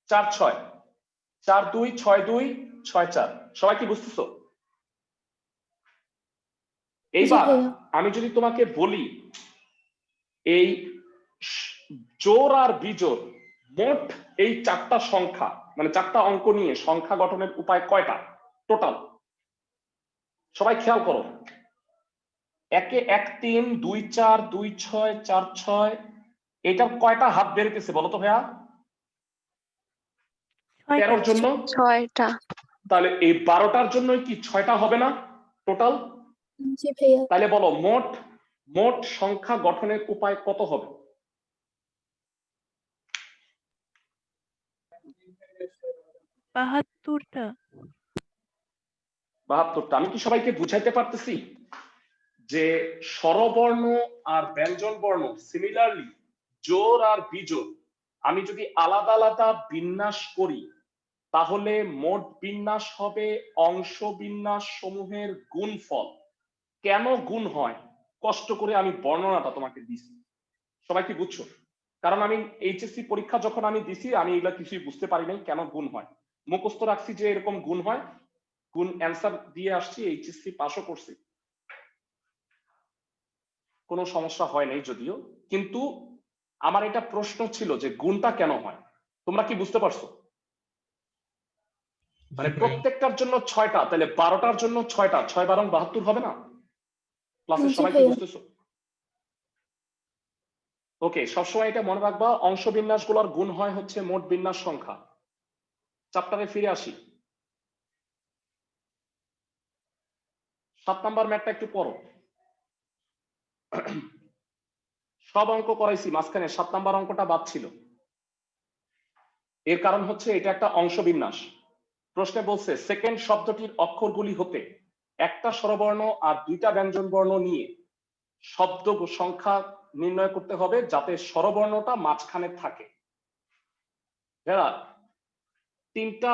4 6 4 2 6 2 6 4 সবাই কি বুঝতেছো এইবার
ভাইয়া।
আমি যদি তোমাকে বলি এই জোড় আর বিজোড় মোট এই 4টা সংখ্যা মানে 4টা অঙ্ক নিয়ে সংখ্যা গঠনের উপায় কয়টা টোটাল সবাই খেয়াল করো 1 1 3 2 4 2 6 4 6 এটার কয়টা হাত বেরোতেছে বলো তো ভাইয়া 13 জন্য
6টা
তাহলে এই 12টার জন্য কি 6টা হবে না টোটাল
জি ভাইয়া
তাহলে বলো মোট সংখ্যা গঠনের উপায় কত হবে
72টা
72টা আমি কি সবাইকে বুঝাইতে পারতেছি যে স্বরবর্ণ আর ব্যঞ্জন বর্ণ সিমিলারলি জোড় আর বিজোড় আমি যদি আলাদা আলাদা বিন্যাস করি তাহলে মোট বিন্যাস হবে অংশ বিন্যাস সমূহের গুণফল কেন গুণ হয় কষ্ট করে আমি বর্ণনাটা তোমাকে দিছি সবাই কি বুঝছো কারণ আমি এইচএসসি পরীক্ষা যখন আমি দিছি আমি এগুলা কিছুই বুঝতে পারি নাই কেন গুণ হয় মুখস্থ রাখছি যে এরকম গুণ হয় গুণ অ্যান্সার দিয়ে আসছি এইচএসসি পাসও করছি কোনো সমস্যা হয় নাই যদিও কিন্তু আমার এটা প্রশ্ন ছিল যে গুণটা কেন হয় তোমরা কি বুঝতে পারছো মানে প্রত্যেকটার জন্য 6টা তাহলে 12টার জন্য 6টা 6 12 72 হবে না ক্লাসের
জি
সবাই কি
ভাইয়া।
বুঝতেছো ওকে সবসময় এটা মনে রাখবা অংশ বিন্যাস গুলোর গুণ হয় হচ্ছে মোট বিন্যাস সংখ্যা চ্যাপ্টারে ফিরে আসি 7 নাম্বার ম্যাথটা একটু পড়ো সব অঙ্ক করাইছি মাঝখানে 7 নাম্বার অঙ্কটা বাদ ছিল এর কারণ হচ্ছে এটা একটা অংশ বিন্যাস প্রশ্নে বলছে সেকেন্ড শব্দটির অক্ষরগুলি হতে একটা স্বরবর্ণ আর দুইটা ব্যঞ্জন বর্ণ নিয়ে শব্দ সংখ্যা নির্ণয় করতে হবে যাতে স্বরবর্ণটা মাঝখানে থাকে যারা তিনটা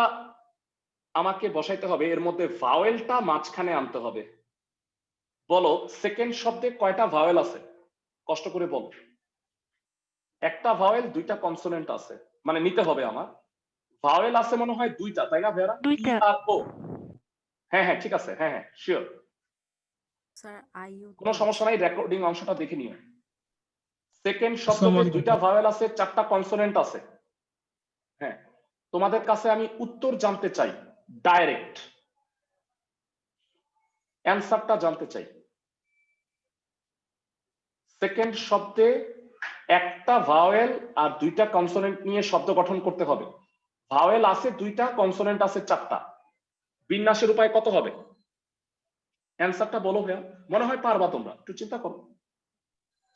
আমাকে বসাইতে হবে এর মধ্যে ভাওয়েলটা মাঝখানে আনতে হবে বলো সেকেন্ড শব্দে কয়টা ভাওয়েল আছে কষ্ট করে বলো একটা ভাওয়েল দুইটা কনসোনেন্ট আছে মানে নিতে হবে আমার ভাওয়েল আছে মনে হয় দুইটা তাই না ভেরা
2টা
আর ও হ্যাঁ হ্যাঁ ঠিক আছে হ্যাঁ হ্যাঁ শিওর
স্যার আইইউ
কোনো সমস্যা নাই রেকর্ডিং অংশটা দেখে নিও সেকেন্ড শব্দতে দুইটা ভাওয়েল আছে 4টা কনসোনেন্ট আছে হ্যাঁ তোমাদের কাছে আমি উত্তর জানতে চাই ডাইরেক্ট অ্যানসারটা জানতে চাই সেকেন্ড শব্দে একটা ভাওয়েল আর দুইটা কনসোনেন্ট নিয়ে শব্দ গঠন করতে হবে ভাওয়েল আছে দুইটা কনসোনেন্ট আছে 4টা বিন্যাসের উপায় কত হবে অ্যানসারটা বলো ভাইয়া মনে হয় পারবা তোমরা একটু চিন্তা করো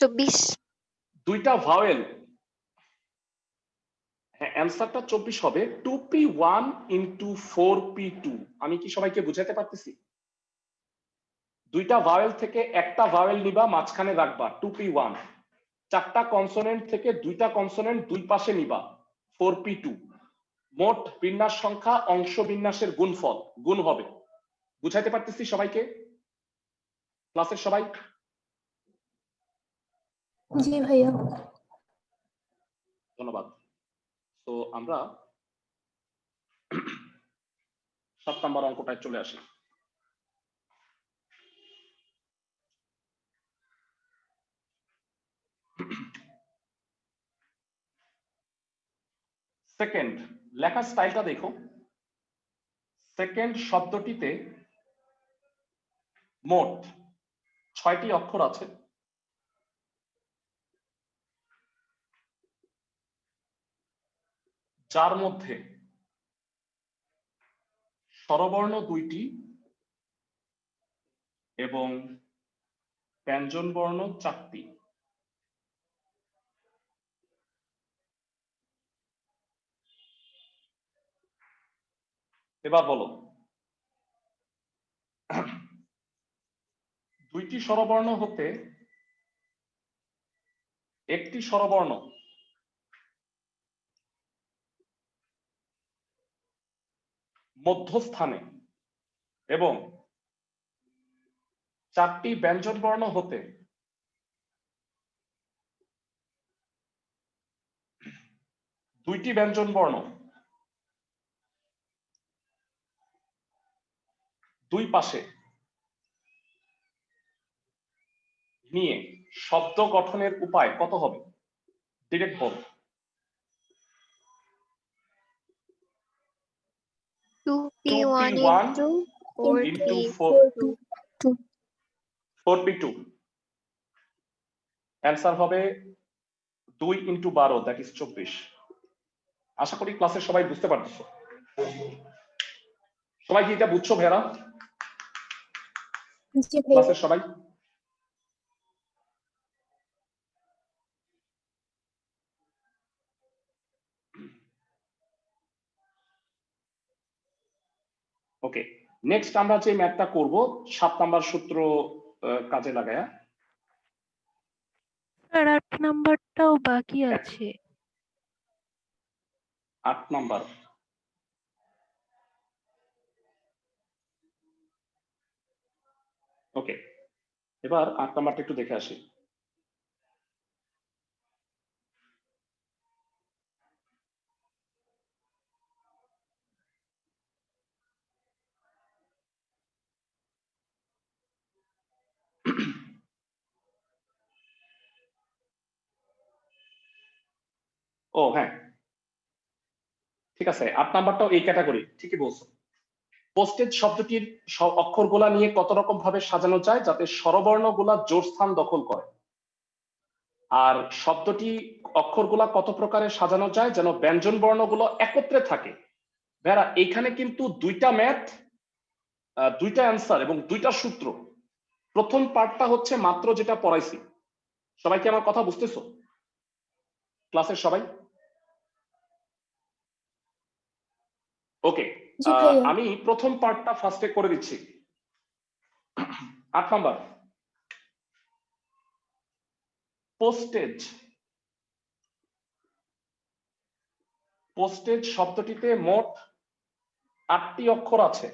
24
দুইটা ভাওয়েল হ্যাঁ অ্যানসারটা 24 হবে 2p1 ইনটু 4p2 আমি কি সবাইকে বুঝাতে পারতেছি দুইটা ভাওয়েল থেকে একটা ভাওয়েল নিবা মাঝখানে রাখবা 2p1 4টা কনসোনেন্ট থেকে দুইটা কনসোনেন্ট দুই পাশে নিবা 4p2 মোট বিন্যাস সংখ্যা অংশ বিন্যাসের গুণফল গুণ হবে বুঝাইতে পারতেছি সবাইকে ক্লাসের সবাই
জি ভাইয়া
ধন্যবাদ তো আমরা 7 নাম্বার অঙ্কটায় চলে আসি সেকেন্ড লেখার স্টাইলটা দেখো সেকেন্ড শব্দটিতে মোট 6টি অক্ষর আছে, যার মধ্যে স্বরবর্ণ 2টি এবং ব্যঞ্জন বর্ণ 4টি। এবার বলো 2টি স্বরবর্ণ হতে একটি স্বরবর্ণ মধ্যস্থানে এবং 4টি ব্যঞ্জন বর্ণ হতে দুইটি ব্যঞ্জন বর্ণ দুই পাশে নিয়ে শব্দ গঠনের উপায় কত হবে? ডিরেক্ট বল।
2p1
into
4p2
4p2 answer হবে 2 into 12, দ্যাট ইজ 24। আশা করি ক্লাসের সবাই বুঝতে পারতেছো। সবাই কি এটা বুঝছো ভেরা?
জি ভাইয়া।
ক্লাসের সবাই? ওকে, নেক্সট আমরা যে ম্যাথটা করব 7 নাম্বার সূত্র কাজে লাগায়া।
স্যার 8 নাম্বারটাও বাকি আছে।
8 নাম্বার ওকে, এবার 8 নাম্বারটা একটু দেখে আসি। ও হ্যাঁ, ঠিক আছে, 8 নাম্বারটাও এই ক্যাটাগরি, ঠিকই বলছো। পোস্টেজ শব্দটির অক্ষরগুলা নিয়ে কত রকম ভাবে সাজানো যায় যাতে স্বরবর্ণগুলা জোড় স্থান দখল করে, আর শব্দটি অক্ষরগুলা কত প্রকারে সাজানো যায় যেন ব্যঞ্জন বর্ণগুলো একত্রে থাকে। ভেরা, এইখানে কিন্তু দুইটা ম্যাথ, দুইটা অ্যান্সার এবং দুইটা সূত্র। প্রথম পার্টটা হচ্ছে মাত্র যেটা পড়াইছি। সবাই কি আমার কথা বুঝতেছো ক্লাসের সবাই? ওকে,
জি ভাইয়া।
আমি প্রথম পার্টটা ফার্স্টে করে দিচ্ছি। 8 নাম্বার, পোস্টেজ। পোস্টেজ শব্দটিতে মোট 8টি অক্ষর আছে,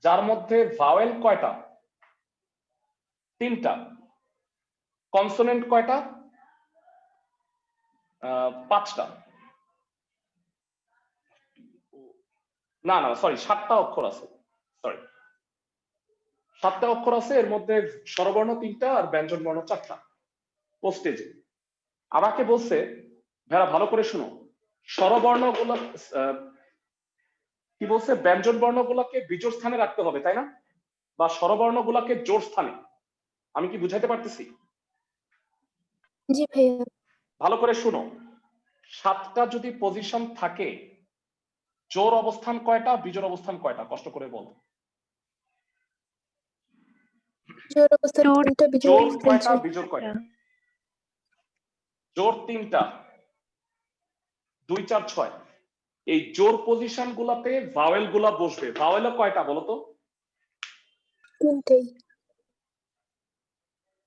যার মধ্যে ভাওয়েল কয়টা? 3টা। কনসোনেন্ট কয়টা? 5টা। না না সরি, 7টা অক্ষর আছে, সরি 7টা অক্ষর আছে, এর মধ্যে স্বরবর্ণ 3টা আর ব্যঞ্জন বর্ণ 4টা পোস্টেজে। আমাকে বলছে ভেড়া ভালো করে শুনো, স্বরবর্ণগুলো কি বলছে, ব্যঞ্জন বর্ণগুলোকে বিজোড় স্থানে রাখতে হবে, তাই না? বা স্বরবর্ণগুলোকে জোড় স্থানে। আমি কি বুঝাইতে পারতেছি?
জি ভাইয়া।
ভালো করে শুনো, 7টা যদি পজিশন থাকে, জোড় অবস্থান কয়টা, বিজোড় অবস্থান কয়টা? কষ্ট করে বল।
জোড় অবস্থান
জোড়
3টা, বিজোড়
জোড়
অবস্থান
কয়টা,
4টা।
বিজোড় কয়টা? জোড় 3টা, 2 4 6। এই জোড় পজিশন গুলাতে ভাওয়েল গুলা বসবে। ভাওয়েল কয়টা বলো তো?
3টাই।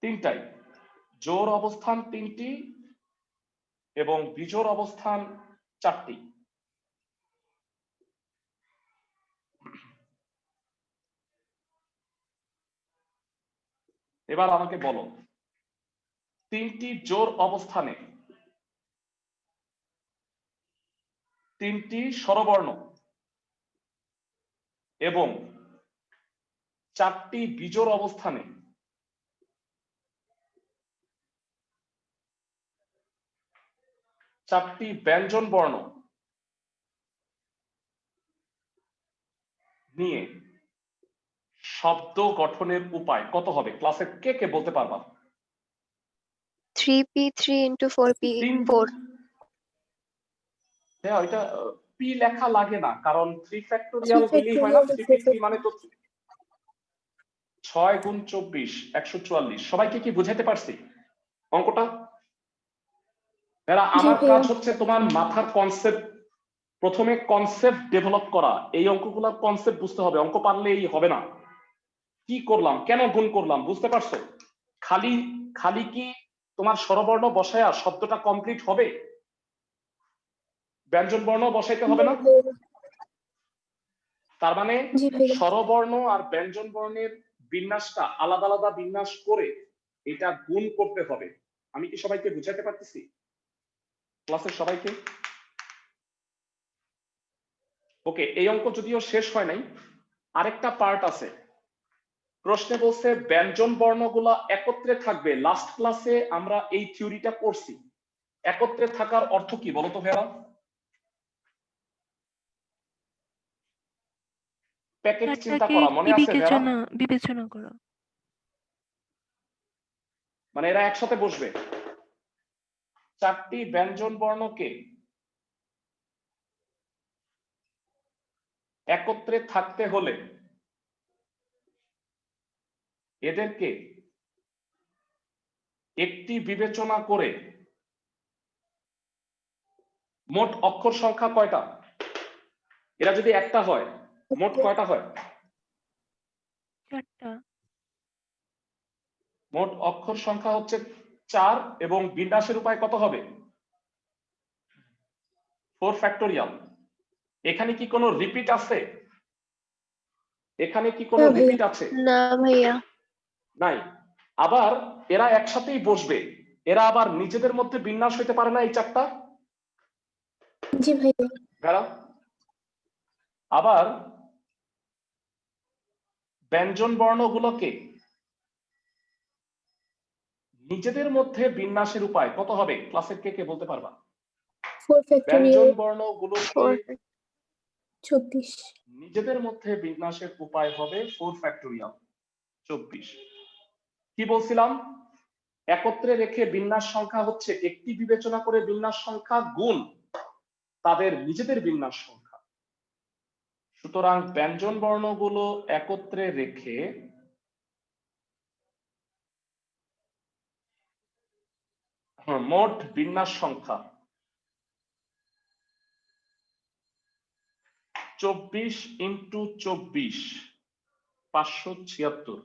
3টাই। জোড় অবস্থান 3টি এবং বিজোড় অবস্থান 4টি। এবার আমাকে বলো 3টি জোড় অবস্থানে 3টি স্বরবর্ণ এবং 4টি বিজোড় অবস্থানে 4টি ব্যঞ্জন বর্ণ নিয়ে শব্দ গঠনের উপায় কত হবে? ক্লাসে কে কে বলতে পারবা?
3p 3 into 4p 4
হ্যাঁ, ওইটা পি লেখা লাগে না, কারণ 3 ফ্যাক্টোরিয়াল হইলেই হয় না। 3p মানে তো 6 গুণ 24 144। সবাইকে কি বুঝাইতে পারছি অঙ্কটা? এরা আমার
ভাইয়া।
কাজ হচ্ছে তোমার মাথার কনসেপ্ট, প্রথমে কনসেপ্ট ডেভেলপ করা। এই অঙ্কগুলোর কনসেপ্ট বুঝতে হবে, অঙ্ক পারলেই হবে না। কি করলাম, কেন গুণ করলাম, বুঝতে পারছো? খালি খালি কি তোমার স্বরবর্ণ বসায়া শব্দটা কমপ্লিট হবে? ব্যঞ্জন বর্ণ বসাইতে হবে না? তার মানে
জি ভাইয়া।
স্বরবর্ণ আর ব্যঞ্জন বর্ণের বিন্যাসটা আলাদা আলাদা বিন্যাস করে এটা গুণ করতে হবে। আমি কি সবাইকে বুঝাতে পারতেছি? ক্লাসের সবাইকে? ওকে, এই অঙ্ক যদিও শেষ হয় নাই, আরেকটা পার্ট আছে। প্রশ্নে বলছে ব্যঞ্জন বর্ণগুলা একত্রে থাকবে। লাস্ট ক্লাসে আমরা এই থিওরিটা করছি। একত্রে থাকার অর্থ কি বলতো ভাইয়া? প্যাকেট চিন্তা
চারটাকে
করা মনে
কি
আছে ভাইয়া?
বিবেচনা করো।
মানে এরা একসাথে বসবে, চারটি ব্যঞ্জন বর্ণকে একত্রে থাকতে হলে এদেরকে একটি বিবেচনা করে মোট অক্ষর সংখ্যা কয়টা? এরা যদি একটা হয় মোট কয়টা হয়?
4টা।
মোট অক্ষর সংখ্যা হচ্ছে 4 এবং বিন্যাসের উপায় কত হবে? 4 ফ্যাক্টোরিয়াল। এখানে কি কোনো রিপিট আছে? এখানে কি কোনো
না ভাইয়া।
রিপিট আছে?
না ভাইয়া।
নাই। আবার এরা একসাথেই বসবে, এরা আবার নিজেদের মধ্যে বিন্যাস হইতে পারে না এই চারটা?
জি ভাইয়া।
যারা আবার ব্যঞ্জন বর্ণগুলোকে নিজেদের মধ্যে বিন্যাসের উপায় কত হবে? ক্লাসের কে কে বলতে পারবা?
4 ফ্যাক্টোরিয়াল
ব্যঞ্জন বর্ণগুলোকে
4
24।
নিজেদের মধ্যে বিন্যাসের উপায় হবে 4 ফ্যাক্টোরিয়াল 24। কি বলছিলাম? একত্রে রেখে বিন্যাস সংখ্যা হচ্ছে একটি বিবেচনা করে বিন্যাস সংখ্যা গুণ তাদের নিজেদের বিন্যাস সংখ্যা। সুতরাং ব্যঞ্জন বর্ণগুলো একত্রে রেখে মোট বিন্যাস সংখ্যা 24 ইন্টু 24 576।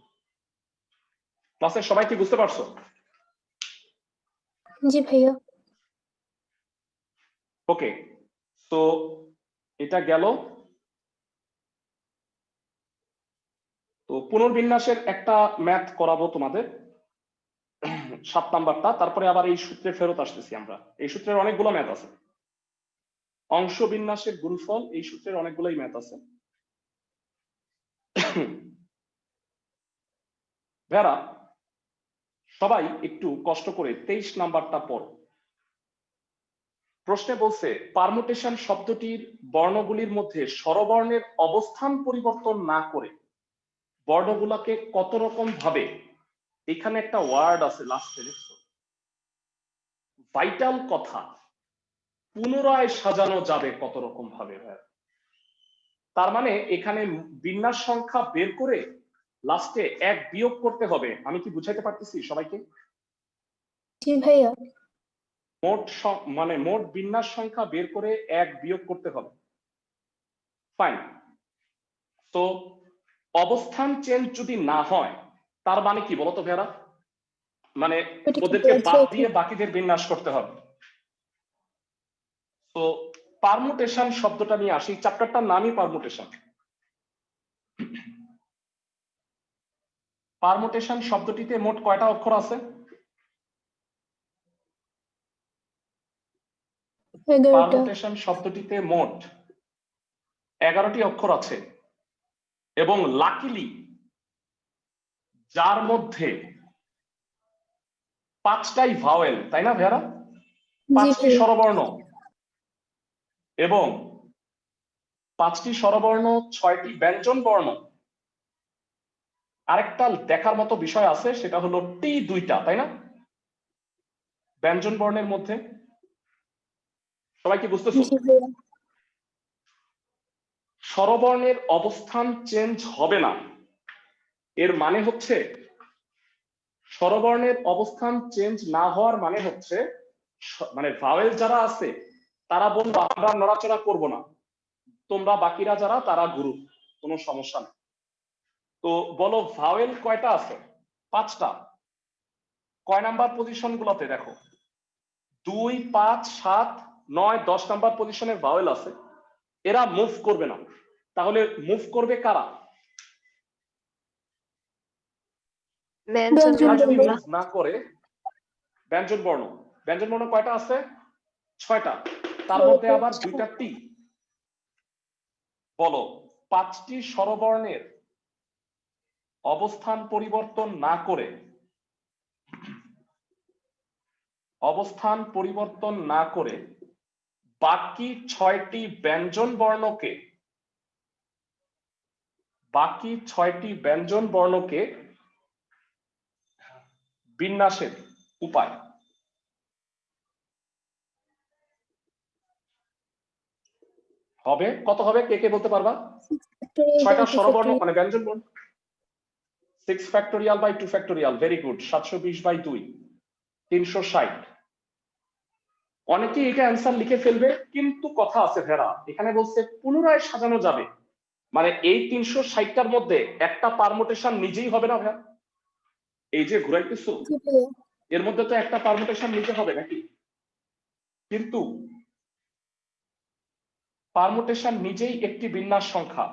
ক্লাসের সবাই কি বুঝতে পারছো?
জি ভাইয়া।
ওকে, তো এটা গেল। তো পুনর্বিন্যাসের একটা ম্যাথ করাবো তোমাদের, 7 নাম্বারটা। তারপরে আবার এই সূত্রে ফেরত আসতেছি আমরা। এই সূত্রের অনেকগুলো ম্যাথ আছে। অংশ বিন্যাসের গুণফল, এই সূত্রের অনেকগুলোই ম্যাথ আছে। ভেরা, সবাই একটু কষ্ট করে 23 নাম্বারটা পড়ো। প্রশ্নে বলছে পারমুটেশন শব্দটির বর্ণগুলির মধ্যে স্বরবর্ণের অবস্থান পরিবর্তন না করে বর্ণগুলোকে কত রকম ভাবে, এখানে একটা ওয়ার্ড আছে লাস্টে, দেখছো? ভাইটাল কথা, পুনরায় সাজানো যাবে কত রকম ভাবে। তার মানে এখানে বিন্যাস সংখ্যা বের করে লাস্টে 1 বিয়োগ করতে হবে। আমি কি বুঝাইতে পারতেছি সবাইকে?
জি ভাইয়া।
মানে মোট বিন্যাস সংখ্যা বের করে 1 বিয়োগ করতে হবে। ফাইন। তো অবস্থান চেঞ্জ যদি না হয় তার মানে কি বলতো ভেরা? মানে ওদেরকে বাদ দিয়ে বাকিদের বিন্যাস করতে হবে। তো পারমুটেশন শব্দটা নিয়ে আসি, চ্যাপ্টারটার নামই পারমুটেশন। পারমুটেশন শব্দটিতে মোট কয়টা অক্ষর আছে?
11টা।
পারমুটেশন শব্দটিতে মোট 11টি অক্ষর আছে এবং লাকিলি যার মধ্যে 5টাই ভাওয়েল, তাই না ভেরা? 5টি স্বরবর্ণ এবং 5টি স্বরবর্ণ, 6টি ব্যঞ্জন বর্ণ আরেকটা দেখার মতো বিষয় আছে, সেটা হলো টি দুইটা, তাই না? ব্যঞ্জন বর্ণের মধ্যে সবাই কি বুঝতেছো?
জি ভাইয়া
স্বরবর্ণের অবস্থান চেঞ্জ হবে না, এর মানে হচ্ছে স্বরবর্ণের অবস্থান চেঞ্জ না হওয়ার মানে হচ্ছে মানে ভাওয়েল যারা আছে তারা বলবো আমরা নড়াচড়া করব না, তোমরা বাকিরা যারা তারা গুরু, কোনো সমস্যা নেই। তো বলো ভাওয়েল কয়টা আছে? 5টা। কয় নাম্বার পজিশন গুলোতে দেখো? 2, 5, 7, 9, 10 নাম্বার পজিশনের ভাওয়েল আছে, এরা মুভ করবে না। তাহলে মুভ করবে কারা?
ব্যঞ্জন
এরা যদি
বর্ণগুলো।
মুভ না করে ব্যঞ্জন বর্ণ। ব্যঞ্জন বর্ণ কয়টা আছে? 6টা। তার মধ্যে আবার 2টা টি। বলো 5টি স্বরবর্ণের অবস্থান পরিবর্তন না করে বাকি 6টি ব্যঞ্জন বর্ণকে বিন্যাসের উপায়। হবে কত হবে? কে কে বলতে পারবা? 6টা স্বরবর্ণ মানে ব্যঞ্জন বর্ণ। 6 factorial by 2 factorial, very good. 720/2 360। অনেকে এটা অ্যান্সার লিখে ফেলবে, কিন্তু কথা আছে ভেড়া, এখানে বলছে পুনরায় সাজানো যাবে, মানে এই 360টার মধ্যে একটা পারমুটেশন নিজেই হবে না ভাইয়া? এই যে ঘুরাইতেছো
জি ভাইয়া
এর মধ্যে তো একটা পারমুটেশন নিতে হবে নাকি? কিন্তু পারমুটেশন নিজেই একটি বিন্যাস সংখ্যা।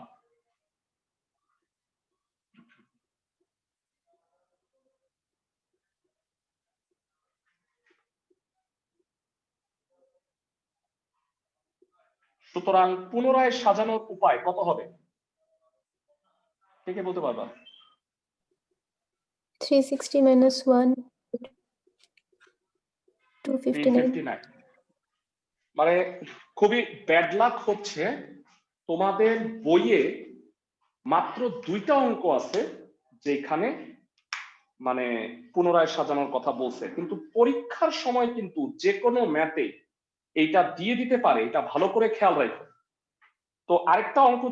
সুতরাং পুনরায় সাজানোর উপায় কত হবে? কে কে বলতে পারবা?
360 minus 1 259
359। মানে খুবই ব্যাড লাক হচ্ছে তোমাদের বইয়ে মাত্র 2টা অঙ্ক আছে যেখানে মানে পুনরায় সাজানোর কথা বলছে, কিন্তু পরীক্ষার সময় কিন্তু যে কোনো ম্যাথে এইটা দিয়ে দিতে পারে, এটা ভালো করে খেয়াল রাখো। তো আরেকটা অঙ্ক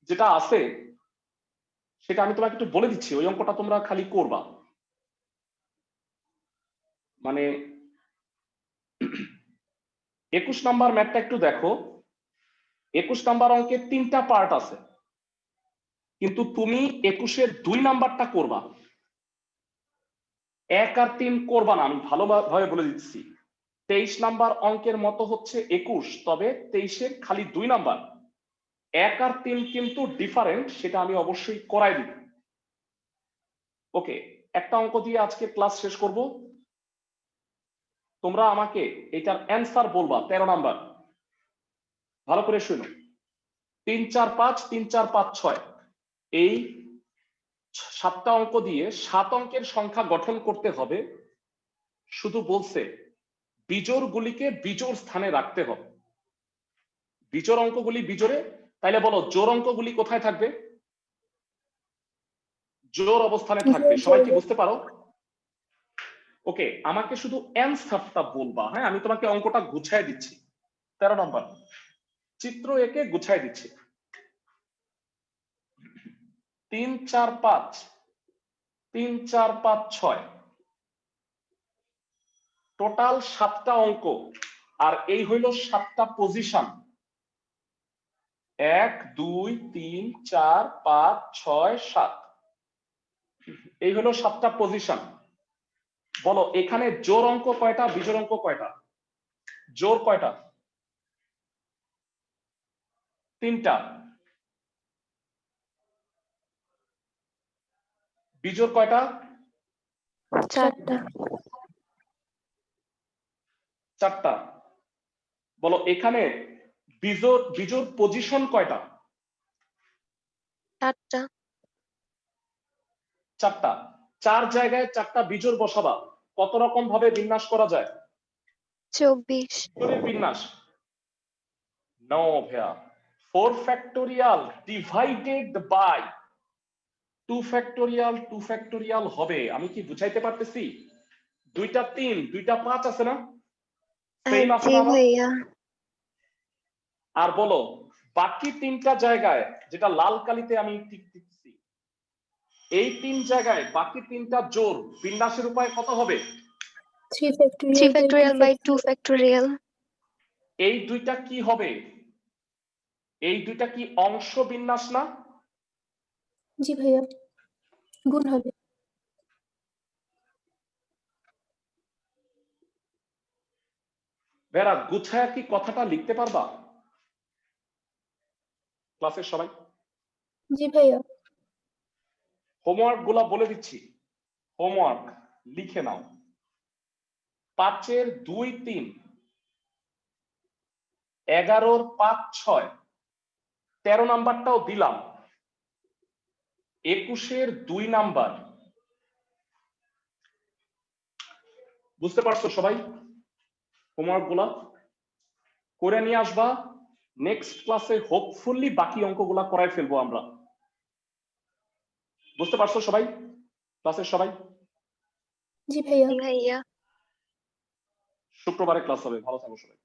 যেটা আছে সেটা আমি তোমাকে একটু বলে দিচ্ছি, ওই অঙ্কটা তোমরা খালি করবা। মানে 21 নাম্বার ম্যাথটা একটু দেখো। 21 নাম্বার অঙ্কের 3টা পার্ট আছে, কিন্তু তুমি 21-এর 2 নাম্বারটা করবা, 1 আর 3 করবা না, আমি ভালোভাবে বলে দিচ্ছি। 23 নাম্বার অঙ্কের মতো হচ্ছে 21, তবে 23-এর খালি 2 নাম্বার। 1 আর 3 কিন্তু ডিফারেন্ট, সেটা আমি অবশ্যই করাই দিব। ওকে, একটা অঙ্ক দিয়ে আজকে ক্লাস শেষ করব। তোমরা আমাকে এটার অ্যান্সার বলবা 13 নাম্বার। ভালো করে শুনো। 3, 4, 5, 3, 4, 5, 6 এই 7টা অঙ্ক দিয়ে 7 অঙ্কের সংখ্যা গঠন করতে হবে। শুধু বলছে বিজোড়গুলিকে বিজোড় স্থানে রাখতে হবে। বিজোড় অঙ্কগুলি বিজোড়ে, তাইলে বলো জোড় অঙ্কগুলি কোথায় থাকবে? জোড় অবস্থানে থাকবে। সবাই কি বুঝতে পারো? ওকে, আমাকে শুধু অ্যান্সারটা বলবা। হ্যাঁ, আমি তোমাকে অঙ্কটা গুছাই দিচ্ছি। 13 নম্বর চিত্র একে গুছাই দিচ্ছি। 3, 4, 5 3, 4, 5, 6 টোটাল 7টা অঙ্ক, আর এই হইল 7টা পজিশন। 1, 2, 3, 4, 5, 6, 7 এই হলো 7টা পজিশন। বলো এখানে জোড় অঙ্ক কয়টা, বিজোড় অঙ্ক কয়টা? জোড় কয়টা? 3টা। বিজোড় কয়টা?
4টা।
4টা। বলো এখানে বিজোড় পজিশন কয়টা?
4টা।
4টা। 4 জায়গায় 4টা বিজোড় বসাবা, কত রকম ভাবে বিন্যাস করা যায়?
24।
বিজোড়ের বিন্যাস নো ভাইয়া, 4 ফ্যাক্টোরিয়াল ডিভাইডেড বাই 2 ফ্যাক্টোরিয়াল হবে, আমি কি বুঝাইতে পারতেছি? 2টা 3 2টা 5 আছে না? সেম আছে
জি
না আবার?
ভাইয়া।
আর বলো বাকি 3টা জায়গায়, যেটা লাল কালিতে আমি টিক দিচ্ছি, এই 3 জায়গায় বাকি 3টা জোড় বিন্যাসের উপায় কত হবে?
3
3
factorial by 2
factorial by 2
factorial.
Factorial.
এই দুইটা কি হবে? এই দুইটা কি অংশ বিন্যাস না?
জি ভাইয়া, গুণ হবে।
বেরা গুছায়া কি কথাটা লিখতে পারবা ক্লাসের সবাই?
জি ভাইয়া।
হোমওয়ার্ক গুলা বলে দিচ্ছি, হোমওয়ার্ক লিখে নাও। 5-এর 2 3, 11-র 5 6, 13 নাম্বারটাও দিলাম, 21-এর 2 নাম্বার। বুঝতে পারছো সবাই? হোমওয়ার্ক গুলা করে নিয়ে আসবা, নেক্সট ক্লাসে হোপফুলি বাকি অঙ্কগুলা করাই ফেলবো আমরা। বুঝতে পারছো সবাই ক্লাসের সবাই?
জি ভাইয়া।
জি ভাইয়া।
শুক্রবারে ক্লাস হবে, ভালো থাকো সবাই।